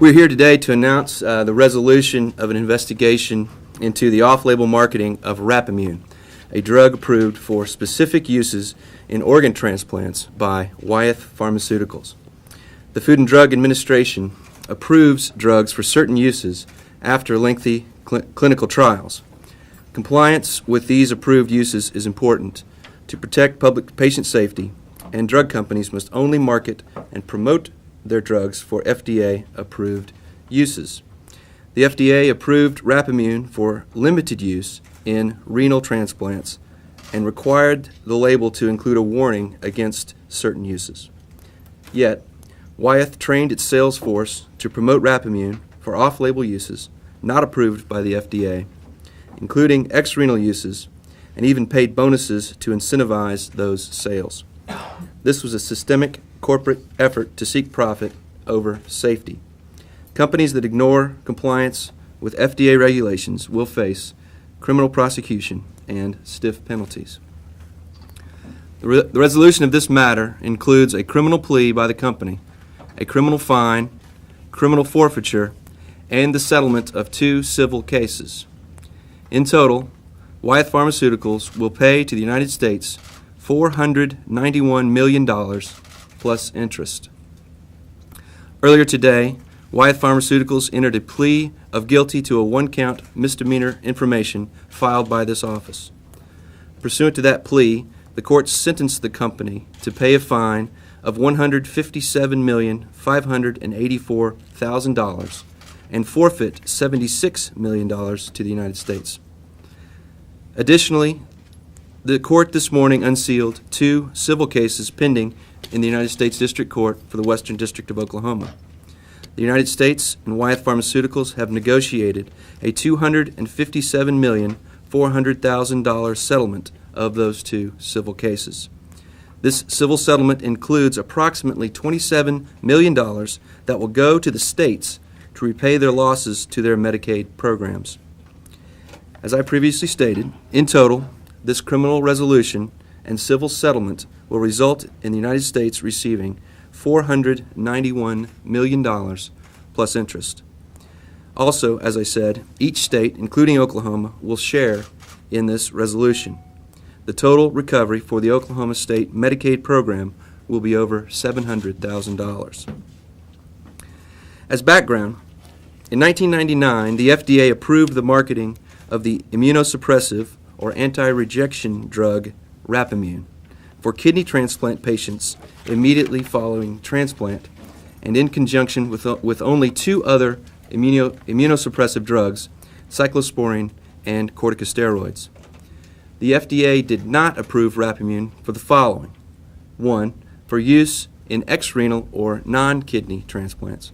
We're here today to announce the resolution of an investigation into the off-label marketing of Rapamune, a drug approved for specific uses in organ transplants by Wyeth Pharmaceuticals. The Food and Drug Administration approves drugs for certain uses after lengthy clinical trials. Compliance with these approved uses is important to protect public patient safety, and drug companies must only market and promote their drugs for FDA-approved uses. The FDA approved Rapamune for limited use in renal transplants and required the label to include a warning against certain uses. Yet, Wyeth trained its sales force to promote Rapamune for off-label uses not approved by the FDA, including ex-renal uses, and even paid bonuses to incentivize those sales. This was a systemic corporate effort to seek profit over safety. Companies that ignore compliance with FDA regulations will face criminal prosecution and stiff penalties. The resolution of this matter includes a criminal plea by the company, a criminal fine, criminal forfeiture, and the settlement of 2 civil cases. In total, Wyeth Pharmaceuticals will pay to the United States $491 million plus interest. Earlier today, Wyeth Pharmaceuticals entered a plea of guilty to a 1-count misdemeanor information filed by this office. Pursuant to that plea, the court sentenced the company to pay a fine of $157,584,000 and forfeit $76 million to the United States. Additionally, the court this morning unsealed 2 civil cases pending in the United States District Court for the Western District of Oklahoma. The United States and Wyeth Pharmaceuticals have negotiated a $257,400,000 settlement of those 2 civil cases. This civil settlement includes approximately $27 million that will go to the states to repay their losses to their Medicaid programs. As I previously stated, in total, this criminal resolution and civil settlement will result in the United States receiving $491 million plus interest. Also, as I said, each state, including Oklahoma, will share in this resolution. The total recovery for the Oklahoma State Medicaid program will be over $700,000. As background, in 1999, the FDA approved the marketing of the immunosuppressive or anti-rejection drug Rapamune for kidney transplant patients immediately following transplant and in conjunction with only 2 other immunosuppressive drugs, cyclosporine and corticosteroids. The FDA did not approve Rapamune for the following: 1, for use in ex-renal or non-kidney transplants;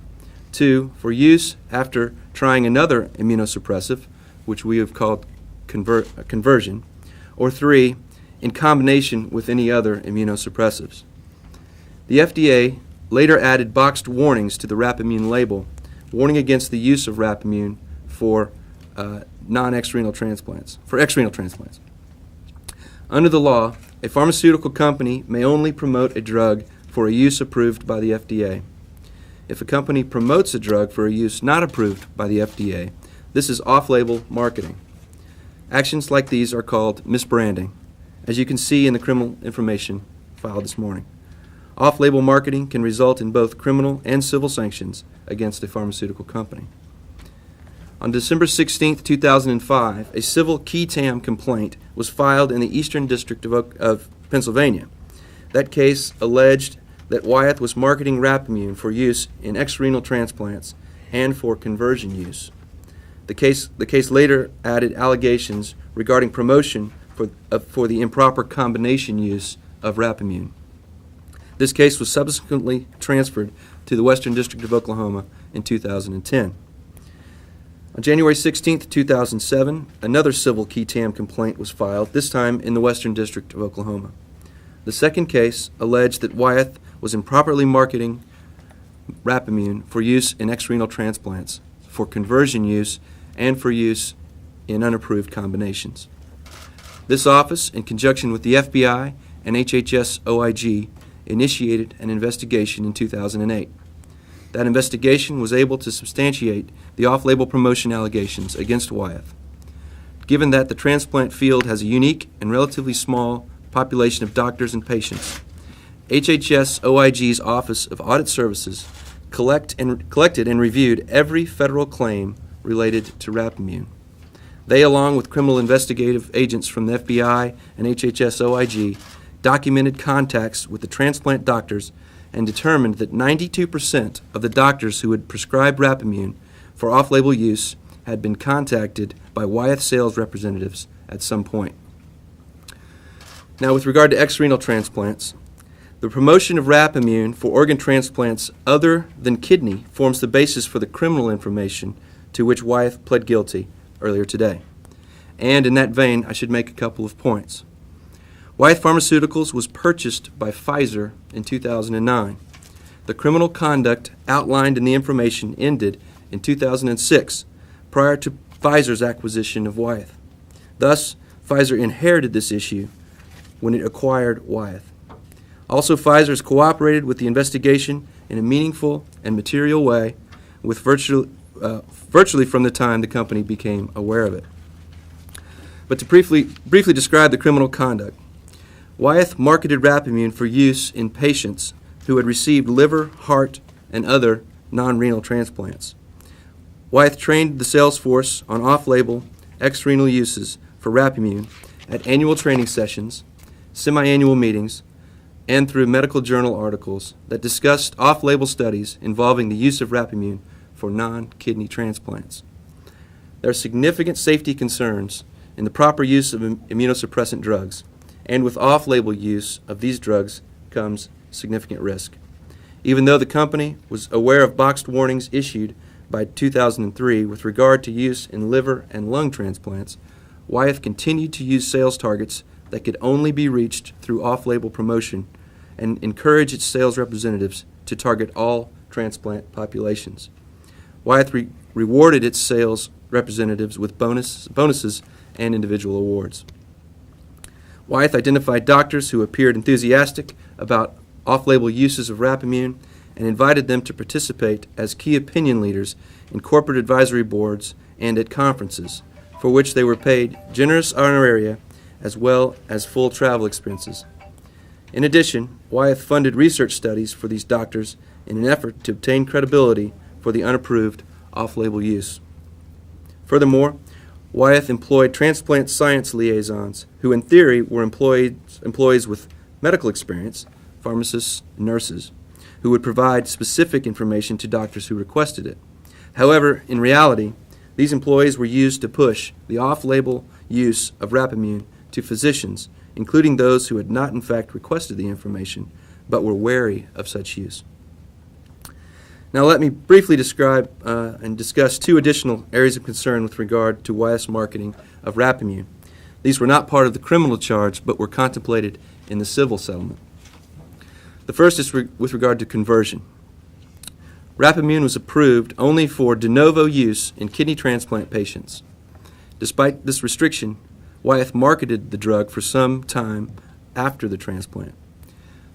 2, for use after trying another immunosuppressive, which we have called conversion; or 3, in combination with any other immunosuppressives. The FDA later added boxed warnings to the Rapamune label, warning against the use of Rapamune for ex-renal transplants. Under the law, a pharmaceutical company may only promote a drug for a use approved by the FDA. If a company promotes a drug for a use not approved by the FDA, this is off-label marketing. Actions like these are called misbranding, as you can see in the criminal information filed this morning. Off-label marketing can result in both criminal and civil sanctions against a pharmaceutical company. On December 16, 2005, a civil qui tam complaint was filed in the Eastern District of Pennsylvania. That case alleged that Wyeth was marketing Rapamune for use in ex-renal transplants and for conversion use. The case later added allegations regarding promotion for the improper combination use of Rapamune. This case was subsequently transferred to the Western District of Oklahoma in 2010. On January 16, 2007, another civil qui tam complaint was filed, this time in the Western District of Oklahoma. The second case alleged that Wyeth was improperly marketing Rapamune for use in ex-renal transplants, for conversion use, and for use in unapproved combinations. This office, in conjunction with the FBI and HHS OIG, initiated an investigation in 2008. That investigation was able to substantiate the off-label promotion allegations against Wyeth. Given that the transplant field has a unique and relatively small population of doctors and patients, HHS OIG's Office of Audit Services collected and reviewed every federal claim related to Rapamune. They, along with criminal investigative agents from the FBI and HHS OIG, documented contacts with the transplant doctors and determined that 92% of the doctors who had prescribed Rapamune for off-label use had been contacted by Wyeth sales representatives at some point. Now, with regard to exrenal transplants, the promotion of Rapamune for organ transplants other than kidney forms the basis for the criminal information to which Wyeth pled guilty earlier today. And in that vein, I should make a couple of points. Wyeth Pharmaceuticals was purchased by Pfizer in 2009. The criminal conduct outlined in the information ended in 2006, prior to Pfizer's acquisition of Wyeth. Thus, Pfizer inherited this issue when it acquired Wyeth. Also, Pfizer has cooperated with the investigation in a meaningful and material way with virtually from the time the company became aware of it. But to briefly describe the criminal conduct, Wyeth marketed Rapamune for use in patients who had received liver, heart, and other non-renal transplants. Wyeth trained the sales force on off-label exrenal uses for Rapamune at annual training sessions, semi-annual meetings, and through medical journal articles that discussed off-label studies involving the use of Rapamune for non-kidney transplants. There are significant safety concerns in the proper use of immunosuppressant drugs, and with off-label use of these drugs comes significant risk. Even though the company was aware of boxed warnings issued by 2003 with regard to use in liver and lung transplants, Wyeth continued to use sales targets that could only be reached through off-label promotion and encourage its sales representatives to target all transplant populations. Wyeth rewarded its sales representatives with bonuses and individual awards. Wyeth identified doctors who appeared enthusiastic about off-label uses of Rapamune and invited them to participate as key opinion leaders in corporate advisory boards and at conferences, for which they were paid generous honoraria as well as full travel expenses. In addition, Wyeth funded research studies for these doctors in an effort to obtain credibility for the unapproved off-label use. Furthermore, Wyeth employed transplant science liaisons who in theory were employees with medical experience, pharmacists and nurses, who would provide specific information to doctors who requested it. However, in reality, these employees were used to push the off-label use of Rapamune to physicians, including those who had not in fact requested the information but were wary of such use. Now let me briefly describe and discuss two additional areas of concern with regard to Wyeth's marketing of Rapamune. These were not part of the criminal charge but were contemplated in the civil settlement. The first is with regard to conversion. Rapamune was approved only for de novo use in kidney transplant patients. Despite this restriction, Wyeth marketed the drug for some time after the transplant.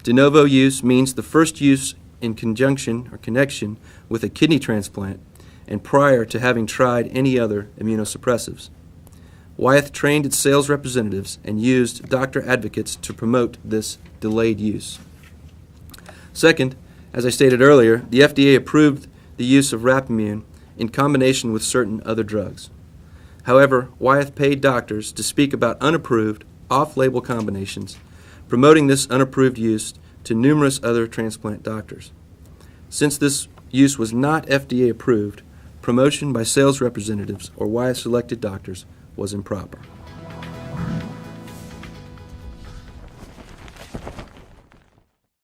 De novo use means the first use in conjunction or connection with a kidney transplant and prior to having tried any other immunosuppressives. Wyeth trained its sales representatives and used doctor advocates to promote this delayed use. Second, as I stated earlier, the FDA approved the use of Rapamune in combination with certain other drugs. However, Wyeth paid doctors to speak about unapproved, off-label combinations, promoting this unapproved use to numerous other transplant doctors. Since this use was not FDA approved, promotion by sales representatives or Wyeth selected doctors was improper.